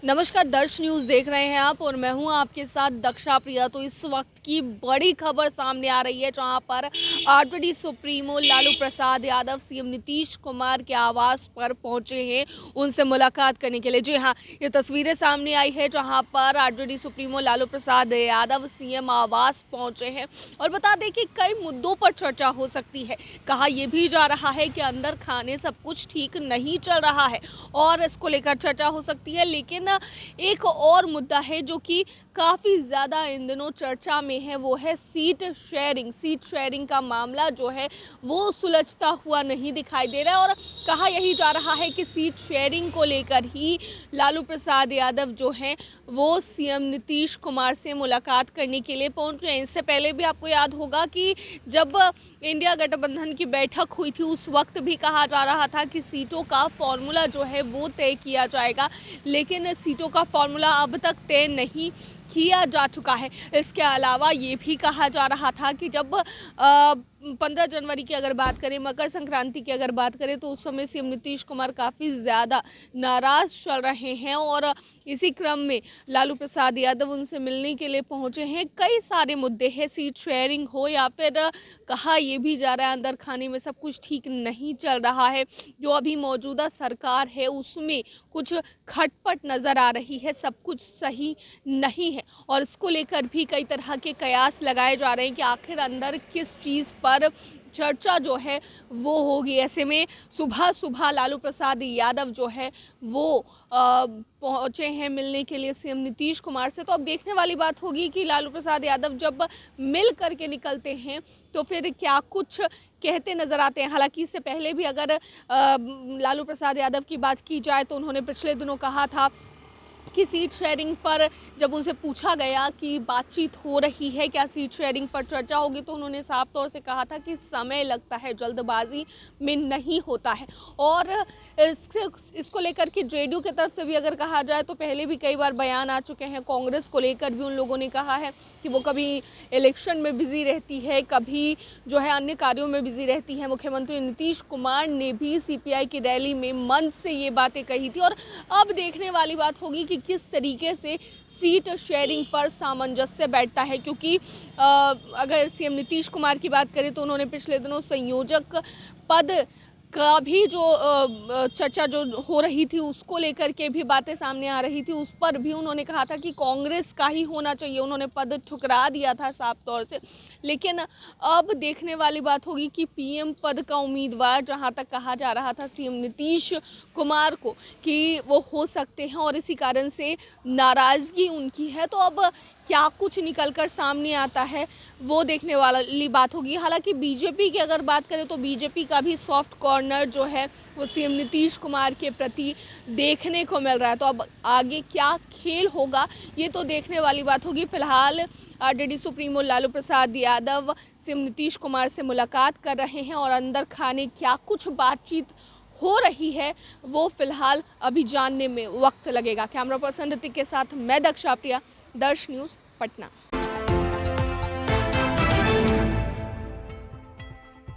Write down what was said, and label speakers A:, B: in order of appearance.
A: नमस्कार, दर्श न्यूज़ देख रहे हैं आप और मैं हूं आपके साथ दक्षा प्रिया। तो इस वक्त की बड़ी खबर सामने आ रही है जहां पर RJD supremo Lalu Prasad Yadav CM Nitish Kumar के आवास पर पहुंचे हैं उनसे मुलाकात करने के लिए। जी हां, ये तस्वीरें सामने आई है जहां पर RJD supremo Lalu Prasad Yadav CM आवास पहुंचे हैं और बता दें कि कई मुद्दों पर चर्चा हो सकती है। कहा यह भी जा रहा है कि अंदर खाने सब कुछ ठीक नहीं चल रहा है और इसको लेकर चर्चा हो सकती है। लेकिन एक और मुद्दा है जो कि काफ़ी ज़्यादा इन दिनों चर्चा में है, वो है सीट शेयरिंग का मामला जो है वो सुलझता हुआ नहीं दिखाई दे रहा है। और कहा यही जा रहा है कि सीट शेयरिंग को लेकर ही लालू प्रसाद यादव जो हैं वो सीएम नीतीश कुमार से मुलाकात करने के लिए पहुंच रहे हैं। इससे पहले भी आपको याद होगा कि जब इंडिया गठबंधन की बैठक हुई थी उस वक्त भी कहा जा रहा था कि सीटों का फॉर्मूला जो है वो तय किया जाएगा, लेकिन सीटों का फॉर्मूला अब तक तय नहीं किया जा चुका है। इसके अलावा ये भी कहा जा रहा था कि जब 15 जनवरी की अगर बात करें, मकर संक्रांति की अगर बात करें, तो उस समय सीएम नीतीश कुमार काफ़ी ज़्यादा नाराज़ चल रहे हैं और इसी क्रम में लालू प्रसाद यादव उनसे मिलने के लिए पहुंचे हैं। कई सारे मुद्दे हैं, सीट शेयरिंग हो या फिर कहा यह भी जा रहा है अंदर खाने में सब कुछ ठीक नहीं चल रहा है। जो अभी मौजूदा सरकार है उसमें कुछ खटपट नज़र आ रही है, सब कुछ सही नहीं है और इसको लेकर भी कई तरह के कयास लगाए जा रहे हैं कि आखिर अंदर किस चीज़ पर चर्चा जो है वो होगी। ऐसे में सुबह सुबह लालू प्रसाद यादव जो है वो पहुंचे हैं मिलने के लिए सीएम नीतीश कुमार से। तो अब देखने वाली बात होगी कि लालू प्रसाद यादव जब मिल करके निकलते हैं तो फिर क्या कुछ कहते नजर आते हैं। हालांकि इससे पहले भी अगर लालू प्रसाद यादव की बात की जाए तो उन्होंने पिछले दिनों कहा था कि सीट शेयरिंग पर जब उनसे पूछा गया कि बातचीत हो रही है, क्या सीट शेयरिंग पर चर्चा होगी, तो उन्होंने साफ तौर से कहा था कि समय लगता है, जल्दबाजी में नहीं होता है। और इसको लेकर के जेडीयू की तरफ से भी अगर कहा जाए तो पहले भी कई बार बयान आ चुके हैं। कांग्रेस को लेकर भी उन लोगों ने कहा है कि वो कभी इलेक्शन में बिजी रहती है, कभी जो है अन्य कार्यों में बिजी रहती है। मुख्यमंत्री नीतीश कुमार ने भी सीपीआई की रैली में मंच से ये बातें कही थी और अब देखने वाली बात होगी कि किस तरीके से सीट शेयरिंग पर सामंजस्य बैठता है। क्योंकि अगर सीएम नीतीश कुमार की बात करें तो उन्होंने पिछले दिनों संयोजक पद का भी जो चर्चा जो हो रही थी उसको लेकर के भी बातें सामने आ रही थी, उस पर भी उन्होंने कहा था कि कांग्रेस का ही होना चाहिए। उन्होंने पद ठुकरा दिया था साफ तौर से। लेकिन अब देखने वाली बात होगी कि पीएम पद का उम्मीदवार, जहां तक कहा जा रहा था सीएम नीतीश कुमार को कि वो हो सकते हैं और इसी कारण से नाराज़गी उनकी है, तो अब क्या कुछ निकलकर सामने आता है वो देखने वाली बात होगी। हालांकि बीजेपी की अगर बात करें तो बीजेपी का भी सॉफ्ट कॉर्नर जो है वो सीएम नीतीश कुमार के प्रति देखने को मिल रहा है। तो अब आगे क्या खेल होगा ये तो देखने वाली बात होगी। फिलहाल RJD supremo Lalu Prasad Yadav CM Nitish Kumar से मुलाकात कर रहे हैं और अंदर खाने क्या कुछ बातचीत हो रही है वो फिलहाल अभी जानने में वक्त लगेगा। कैमरा पर्सन ऋतिक के साथ मैं दक्षा प्रिया, दर्श न्यूज़, पटना।